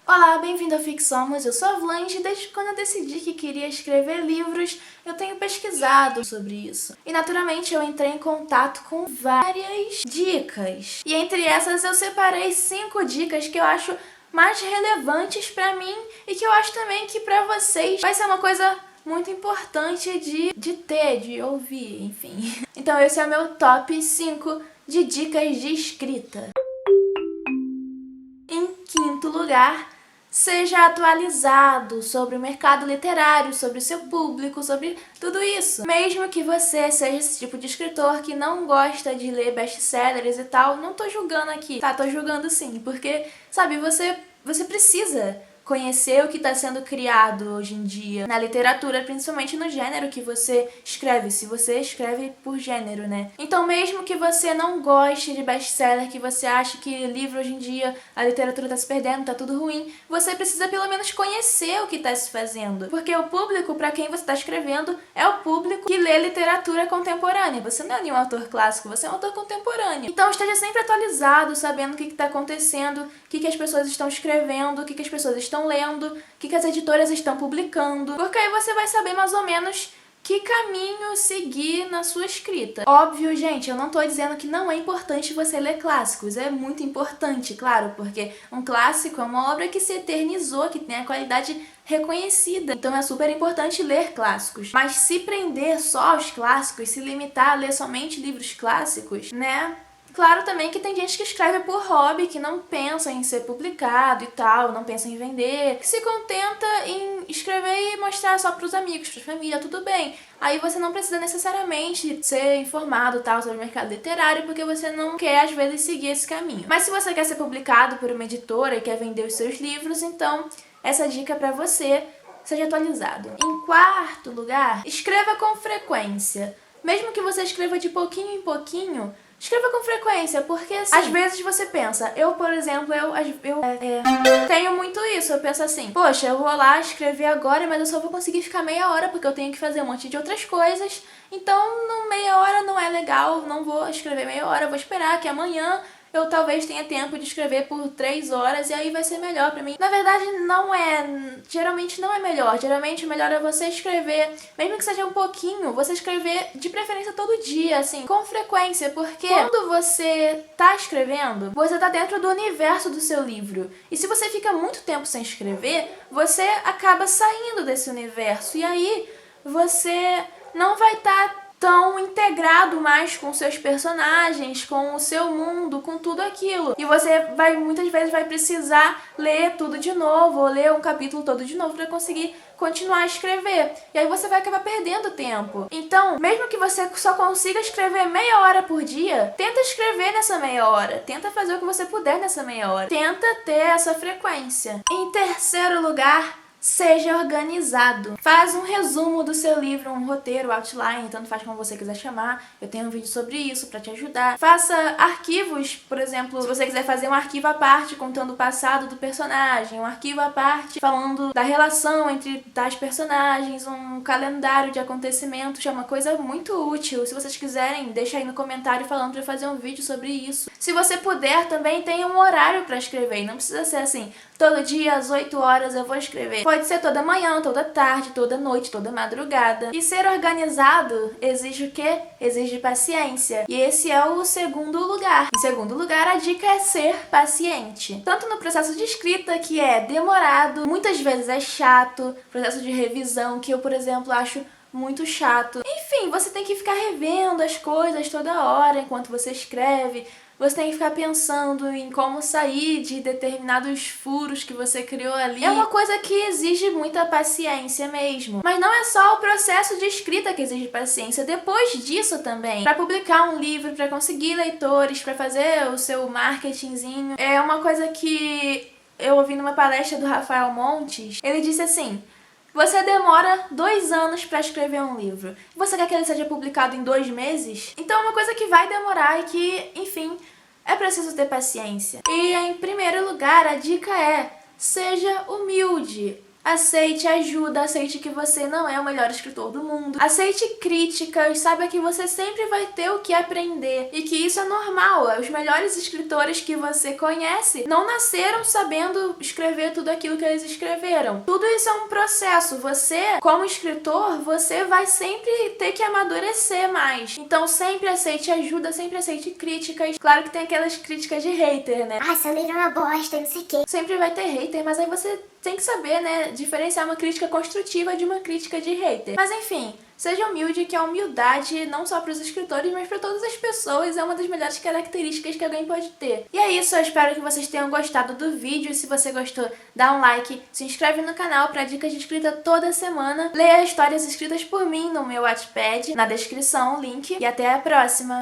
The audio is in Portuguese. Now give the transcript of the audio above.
Olá, bem-vindo ao Fixomos, eu sou a Vlange e desde quando eu decidi que queria escrever livros, eu tenho pesquisado sobre isso. E naturalmente eu entrei em contato com várias dicas. E entre essas eu separei 5 dicas que eu acho mais relevantes pra mim e que eu acho também que pra vocês vai ser uma coisa muito importante de ouvir, enfim. Então esse é o meu top 5 de dicas de escrita. Em quinto lugar, seja atualizado sobre o mercado literário, sobre o seu público, sobre tudo isso. Mesmo que você seja esse tipo de escritor que não gosta de ler best-sellers e tal, não tô julgando aqui, tá? Tô julgando sim, porque, sabe, você precisa conhecer o que está sendo criado hoje em dia na literatura, principalmente no gênero que você escreve, se você escreve por gênero, né? Então mesmo que você não goste de best-seller, que você ache que livro hoje em dia, a literatura tá se perdendo, tá tudo ruim, você precisa pelo menos conhecer o que tá se fazendo. Porque o público para quem você tá escrevendo é o público que lê literatura contemporânea. Você não é nenhum autor clássico, você é um autor contemporâneo. Então esteja sempre atualizado, sabendo o que tá acontecendo, o que as pessoas estão escrevendo, o que as pessoas estão lendo, o que as editoras estão publicando, porque aí você vai saber mais ou menos que caminho seguir na sua escrita. Óbvio, gente, eu não tô dizendo que não é importante você ler clássicos, é muito importante, claro, porque um clássico é uma obra que se eternizou, que tem a qualidade reconhecida, então é super importante ler clássicos. Mas se prender só aos clássicos, se limitar a ler somente livros clássicos, né? Claro também que tem gente que escreve por hobby, que não pensa em ser publicado e tal, não pensa em vender, que se contenta em escrever e mostrar só pros amigos, pra família, tudo bem. Aí você não precisa necessariamente ser informado tal sobre o mercado literário, porque você não quer, às vezes, seguir esse caminho. Mas se você quer ser publicado por uma editora e quer vender os seus livros, então essa dica é pra você, seja atualizado. Em quarto lugar, escreva com frequência. Mesmo que você escreva de pouquinho em pouquinho, escreva com frequência, porque assim, às vezes você pensa, eu, por exemplo, eu tenho muito isso, eu penso assim, poxa, eu vou lá escrever agora, mas eu só vou conseguir ficar meia hora, porque eu tenho que fazer um monte de outras coisas, então meia hora não é legal, não vou escrever meia hora, vou esperar que amanhã eu talvez tenha tempo de escrever por 3 horas e aí vai ser melhor pra mim. Na verdade, geralmente não é melhor. Geralmente o melhor é você escrever, mesmo que seja um pouquinho, você escrever de preferência todo dia, assim, com frequência, porque quando você tá escrevendo, você tá dentro do universo do seu livro. E se você fica muito tempo sem escrever, você acaba saindo desse universo. E aí você não vai estar tão integrado mais com seus personagens, com o seu mundo, com tudo aquilo. E você muitas vezes vai precisar ler tudo de novo, ou ler um capítulo todo de novo para conseguir continuar a escrever. E aí você vai acabar perdendo tempo. Então, mesmo que você só consiga escrever meia hora por dia, tenta escrever nessa meia hora. Tenta fazer o que você puder nessa meia hora. Tenta ter essa frequência. Em terceiro lugar, seja organizado. Faz um resumo do seu livro, um roteiro, outline, tanto faz como você quiser chamar. Eu tenho um vídeo sobre isso pra te ajudar. Faça arquivos, por exemplo, se você quiser fazer um arquivo à parte contando o passado do personagem, um arquivo à parte falando da relação entre tais personagens, um calendário de acontecimentos, é uma coisa muito útil. Se vocês quiserem, deixa aí no comentário falando pra eu fazer um vídeo sobre isso. Se você puder, também tenha um horário pra escrever, não precisa ser assim, todo dia às 8 horas eu vou escrever. Pode ser toda manhã, toda tarde, toda noite, toda madrugada. E ser organizado exige o quê? Exige paciência. E esse é o segundo lugar. Em segundo lugar, a dica é ser paciente. Tanto no processo de escrita, que é demorado, muitas vezes é chato, processo de revisão, que eu, por exemplo, acho muito chato. Enfim, você tem que ficar revendo as coisas toda hora enquanto você escreve. Você tem que ficar pensando em como sair de determinados furos que você criou ali. É uma coisa que exige muita paciência mesmo. Mas não é só o processo de escrita que exige paciência. Depois disso também, para publicar um livro, para conseguir leitores, para fazer o seu marketingzinho, é uma coisa que eu ouvi numa palestra do Rafael Montes. Ele disse assim: você demora 2 anos para escrever um livro. Você quer que ele seja publicado em 2 meses? Então é uma coisa que vai demorar e que, enfim, é preciso ter paciência. E em primeiro lugar, a dica é: seja humilde. aceite ajuda, aceite que você não é o melhor escritor do mundo, aceite críticas, saiba que você sempre vai ter o que aprender e que isso é normal. Os melhores escritores que você conhece não nasceram sabendo escrever tudo aquilo que eles escreveram. Tudo isso é um processo. Você, como escritor, você vai sempre ter que amadurecer mais. Então sempre aceite ajuda, sempre aceite críticas. Claro que tem aquelas críticas de hater, né? Ah, seu livro é uma bosta, não sei o quê. Sempre vai ter hater, mas aí você tem que saber, né, diferenciar uma crítica construtiva de uma crítica de hater. Mas enfim, seja humilde, que a humildade, não só para os escritores, mas para todas as pessoas, é uma das melhores características que alguém pode ter. E é isso, eu espero que vocês tenham gostado do vídeo. Se você gostou, dá um like, se inscreve no canal para dicas de escrita toda semana. Leia histórias escritas por mim no meu Wattpad, na descrição, o link. E até a próxima!